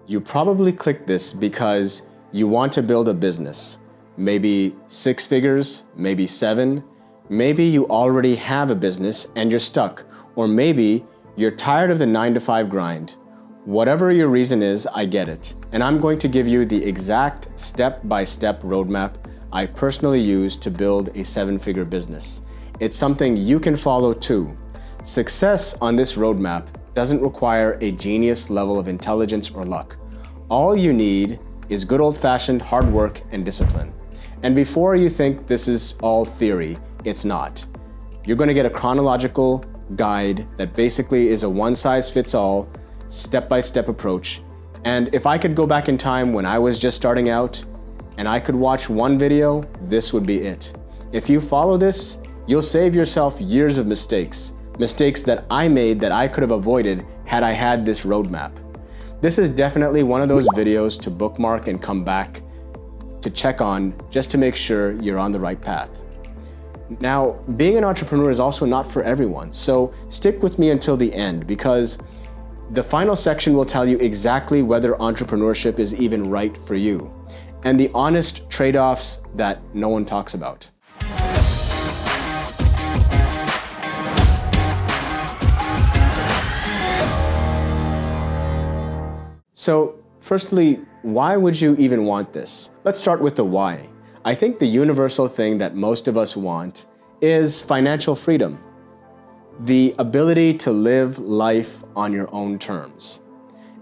You probably clicked this because you want to build a business. Maybe 6 figures, maybe 7. Maybe you already have a business and you're stuck. Or maybe you're tired of the 9-to-5 grind. Whatever your reason is, I get it. And I'm going to give you the exact step-by-step roadmap I personally use to build a 7-figure business. It's something you can follow too. Success on this roadmap doesn't require a genius level of intelligence or luck. All you need is good old-fashioned hard work and discipline. And before you think this is all theory, it's not. You're going to get a chronological guide that basically is a one-size-fits-all, step-by-step approach. And if I could go back in time when I was just starting out and I could watch one video, this would be it. If you follow this, you'll save yourself years of mistakes that I made that I could have avoided had I had this roadmap. This is definitely one of those videos to bookmark and come back to check on just to make sure you're on the right path. Now, being an entrepreneur is also not for everyone, so stick with me until the end because the final section will tell you exactly whether entrepreneurship is even right for you and the honest trade-offs that no one talks about. So, firstly, why would you even want this? Let's start with the why. I think the universal thing that most of us want is financial freedom. The ability to live life on your own terms.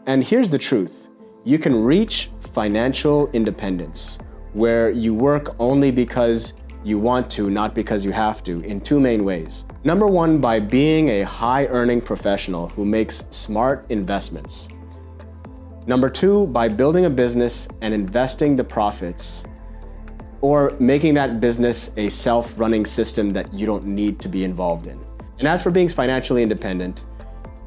And here's the truth. You can reach financial independence where you work only because you want to, not because you have to, in 2 main ways. Number 1, by being a high-earning professional who makes smart investments. Number 2, by building a business and investing the profits or making that business a self-running system that you don't need to be involved in. And as for being financially independent,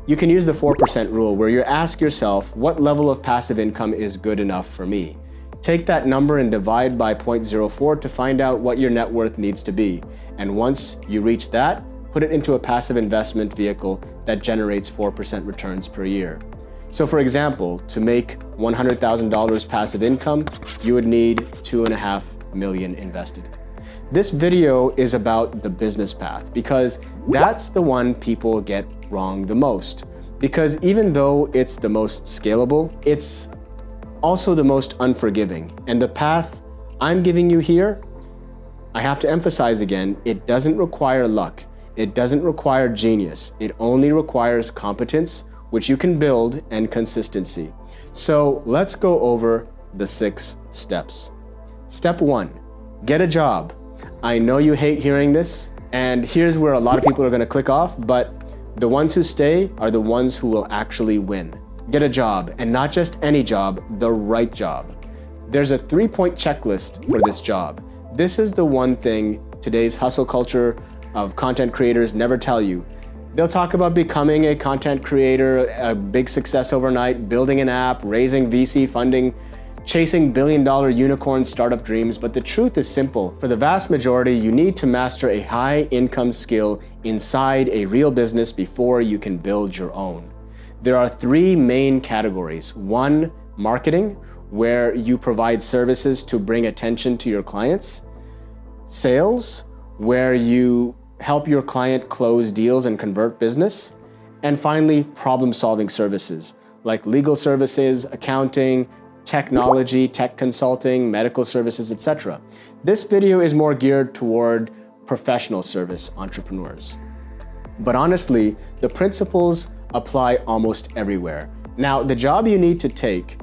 you can use the 4% rule where you ask yourself, what level of passive income is good enough for me? Take that number and divide by 0.04 to find out what your net worth needs to be. And once you reach that, put it into a passive investment vehicle that generates 4% returns per year. So for example, to make $100,000 passive income, you would need $2.5 million invested. This video is about the business path because that's the one people get wrong the most. Because even though it's the most scalable, it's also the most unforgiving. And the path I'm giving you here, I have to emphasize again, it doesn't require luck. It doesn't require genius. It only requires competence, which you can build, and consistency. So let's go over the 6 steps. Step 1, get a job. I know you hate hearing this, and here's where a lot of people are gonna click off, but the ones who stay are the ones who will actually win. Get a job, and not just any job, the right job. There's a 3-point checklist for this job. This is the one thing today's hustle culture of content creators never tell you. They'll talk about becoming a content creator, a big success overnight, building an app, raising VC funding, chasing billion-dollar unicorn startup dreams, but the truth is simple. For the vast majority, you need to master a high-income skill inside a real business before you can build your own. There are 3 main categories. 1, marketing, where you provide services to bring attention to your clients. Sales, where you help your client close deals and convert business. And finally, problem-solving services, like legal services, accounting, technology, tech consulting, medical services, etc. This video is more geared toward professional service entrepreneurs. But honestly, the principles apply almost everywhere. Now, the job you need to take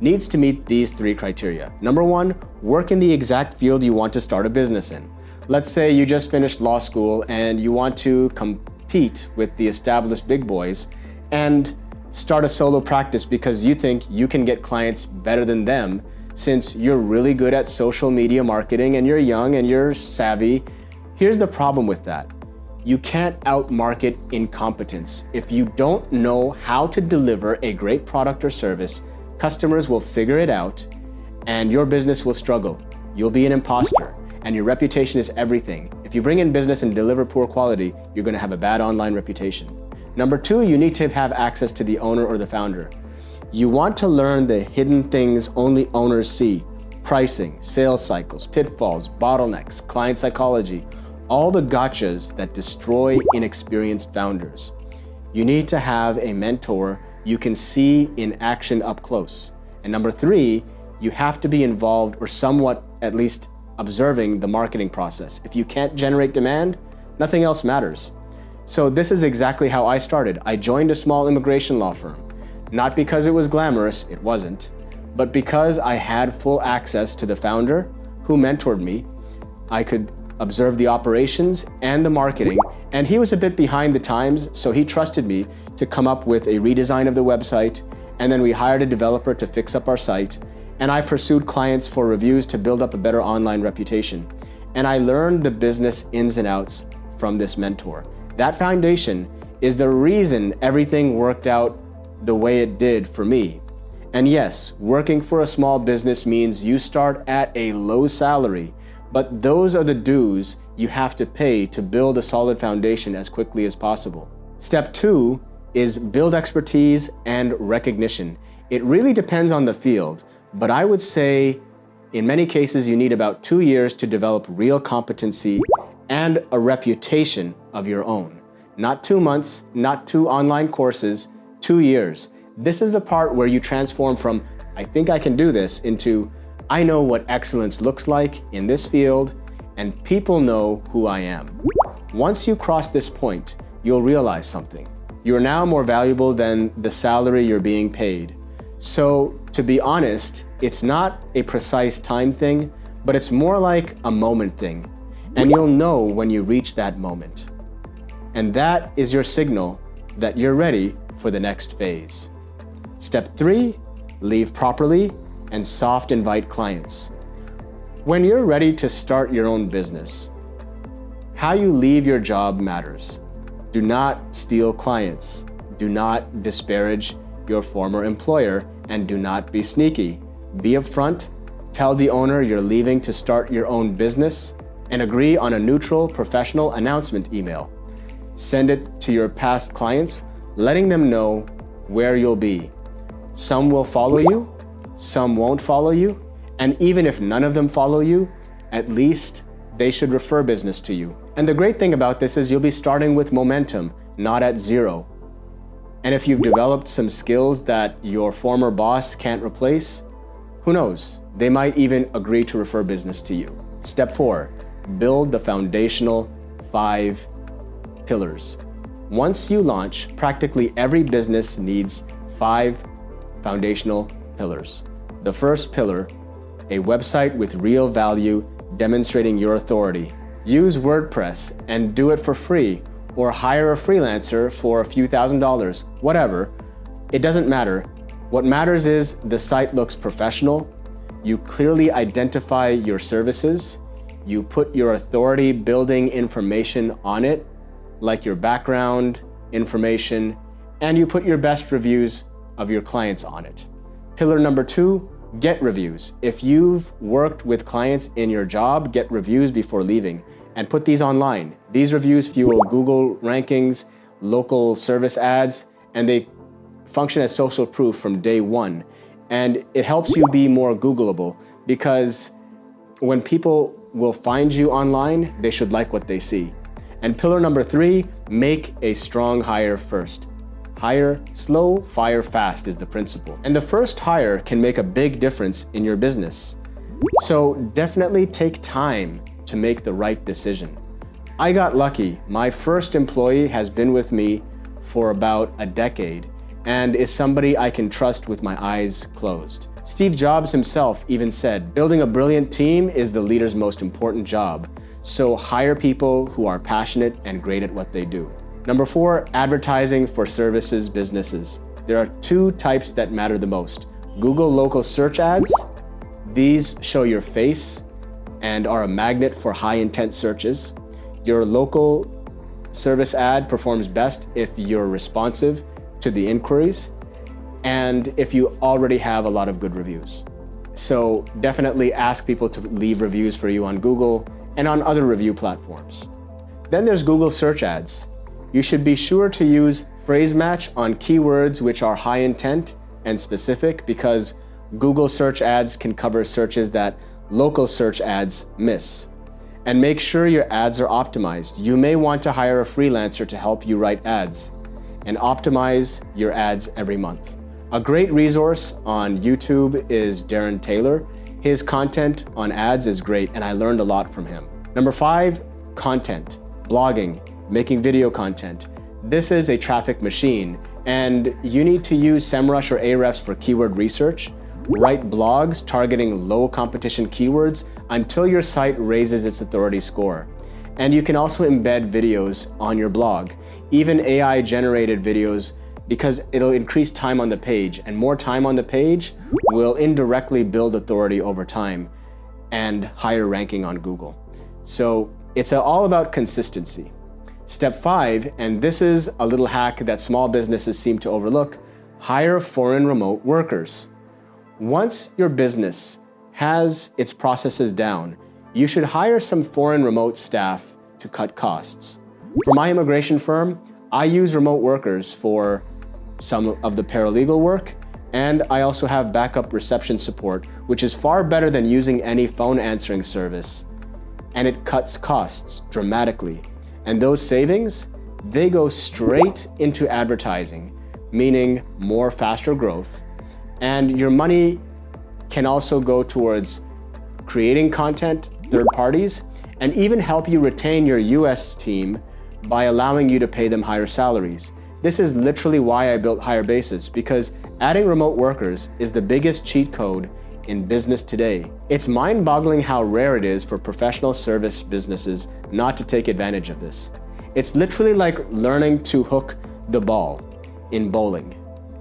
needs to meet these 3 criteria. Number 1, work in the exact field you want to start a business in. Let's say you just finished law school and you want to compete with the established big boys and start a solo practice because you think you can get clients better than them since you're really good at social media marketing and you're young and you're savvy. Here's the problem with that. You can't outmarket incompetence. If you don't know how to deliver a great product or service, customers will figure it out and your business will struggle. You'll be an imposter and your reputation is everything. If you bring in business and deliver poor quality, you're going to have a bad online reputation. Number 2, you need to have access to the owner or the founder. You want to learn the hidden things only owners see: pricing, sales cycles, pitfalls, bottlenecks, client psychology, all the gotchas that destroy inexperienced founders. You need to have a mentor you can see in action up close. And number 3, you have to be involved or somewhat at least observing the marketing process. If you can't generate demand, nothing else matters. So this is exactly how I started. I joined a small immigration law firm. Not because it was glamorous, it wasn't, but because I had full access to the founder who mentored me. I could observe the operations and the marketing, and he was a bit behind the times, so he trusted me to come up with a redesign of the website, and then we hired a developer to fix up our site, and I pursued clients for reviews to build up a better online reputation. And I learned the business ins and outs from this mentor. That foundation is the reason everything worked out the way it did for me. And yes, working for a small business means you start at a low salary, but those are the dues you have to pay to build a solid foundation as quickly as possible. Step 2 is build expertise and recognition. It really depends on the field, but I would say in many cases you need about 2 years to develop real competency and a reputation of your own. Not 2 months, not 2 online courses, 2 years. This is the part where you transform from, I think I can do this, into, I know what excellence looks like in this field, and people know who I am. Once you cross this point, you'll realize something. You are now more valuable than the salary you're being paid. So, to be honest, it's not a precise time thing, but it's more like a moment thing. And you'll know when you reach that moment. And that is your signal that you're ready for the next phase. Step 3, leave properly and soft invite clients. When you're ready to start your own business, how you leave your job matters. Do not steal clients. Do not disparage your former employer, and do not be sneaky. Be upfront, tell the owner you're leaving to start your own business, and agree on a neutral, professional announcement email. Send it to your past clients, letting them know where you'll be. Some will follow you, some won't follow you, and even if none of them follow you, at least they should refer business to you. And the great thing about this is you'll be starting with momentum, not at 0. And if you've developed some skills that your former boss can't replace, who knows? They might even agree to refer business to you. Step 4, build the foundational 5 pillars. Once you launch, practically every business needs 5 foundational pillars. The first pillar, a website with real value demonstrating your authority. Use WordPress and do it for free, or hire a freelancer for a few $1,000s, whatever. It doesn't matter. What matters is the site looks professional, you clearly identify your services, you put your authority building information on it, like your background, information, and you put your best reviews of your clients on it. Pillar number 2, get reviews. If you've worked with clients in your job, get reviews before leaving and put these online. These reviews fuel Google rankings, local service ads, and they function as social proof from day 1. And it helps you be more Googleable, because when people will find you online, they should like what they see. And pillar number 3, make a strong hire first. Hire slow, fire fast is the principle. And the first hire can make a big difference in your business. So definitely take time to make the right decision. I got lucky. My first employee has been with me for about a decade and is somebody I can trust with my eyes closed. Steve Jobs himself even said, building a brilliant team is the leader's most important job. So hire people who are passionate and great at what they do. Number 4, advertising for services businesses. There are 2 types that matter the most. Google local search ads. These show your face and are a magnet for high intent searches. Your local service ad performs best if you're responsive to the inquiries and if you already have a lot of good reviews. So definitely ask people to leave reviews for you on Google and on other review platforms. Then there's Google search ads. You should be sure to use phrase match on keywords which are high intent and specific because Google search ads can cover searches that local search ads miss. And make sure your ads are optimized. You may want to hire a freelancer to help you write ads and optimize your ads every month. A great resource on YouTube is Darren Taylor. His content on ads is great and I learned a lot from him. Number 5, content, blogging, making video content. This is a traffic machine and you need to use SEMrush or Ahrefs for keyword research. Write blogs targeting low competition keywords until your site raises its authority score. And you can also embed videos on your blog, even AI generated videos, because it'll increase time on the page, and more time on the page will indirectly build authority over time and higher ranking on Google. So it's all about consistency. Step 5, and this is a little hack that small businesses seem to overlook, hire foreign remote workers. Once your business has its processes down, you should hire some foreign remote staff to cut costs. For my immigration firm, I use remote workers for some of the paralegal work, and I also have backup reception support, which is far better than using any phone answering service. And it cuts costs dramatically. And those savings, they go straight into advertising, meaning more faster growth. And your money can also go towards creating content, third parties, and even help you retain your US team by allowing you to pay them higher salaries. This is literally why I built Higher Basis, because adding remote workers is the biggest cheat code in business today. It's mind-boggling how rare it is for professional service businesses not to take advantage of this. It's literally like learning to hook the ball in bowling.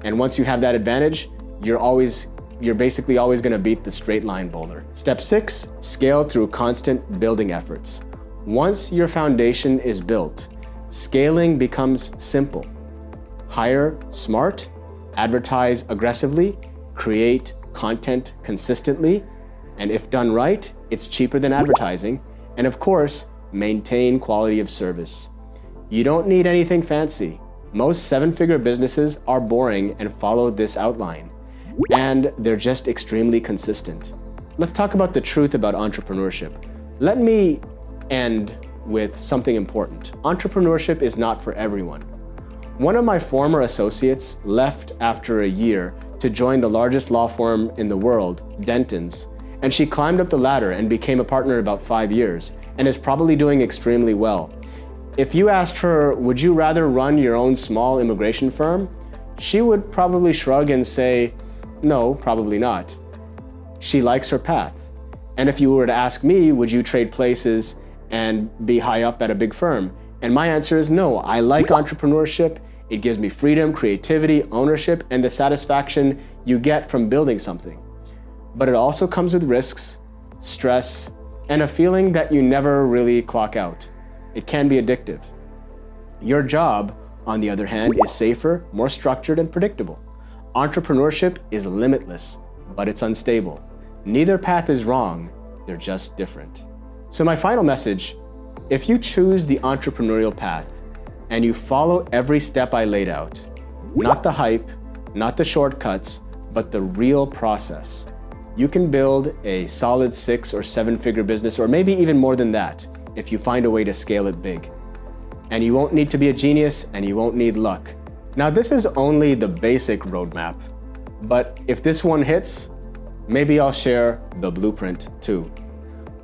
And once you have that advantage, you're basically always going to beat the straight line bowler. Step 6, scale through constant building efforts. Once your foundation is built, scaling becomes simple. Hire smart, advertise aggressively, create content consistently, and if done right, it's cheaper than advertising, and of course, maintain quality of service. You don't need anything fancy. Most 7-figure businesses are boring and follow this outline, and they're just extremely consistent. Let's talk about the truth about entrepreneurship. Let me end with something important. Entrepreneurship is not for everyone. One of my former associates left after a year to join the largest law firm in the world, Dentons, and she climbed up the ladder and became a partner in about 5 years and is probably doing extremely well. If you asked her, would you rather run your own small immigration firm? She would probably shrug and say, no, probably not. She likes her path. And if you were to ask me, would you trade places and be high up at a big firm? And my answer is no. I like entrepreneurship. It gives me freedom, creativity, ownership, and the satisfaction you get from building something. But it also comes with risks, stress, and a feeling that you never really clock out. It can be addictive. Your job, on the other hand, is safer, more structured, and predictable. Entrepreneurship is limitless, but it's unstable. Neither path is wrong, they're just different. So my final message, if you choose the entrepreneurial path and you follow every step I laid out, not the hype, not the shortcuts, but the real process, you can build a solid 6 or 7-figure business, or maybe even more than that, if you find a way to scale it big. And you won't need to be a genius, and you won't need luck. Now, this is only the basic roadmap, but if this one hits, maybe I'll share the blueprint too.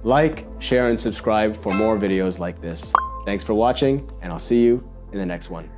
Like, share, and subscribe for more videos like this. Thanks for watching, and I'll see you in the next one.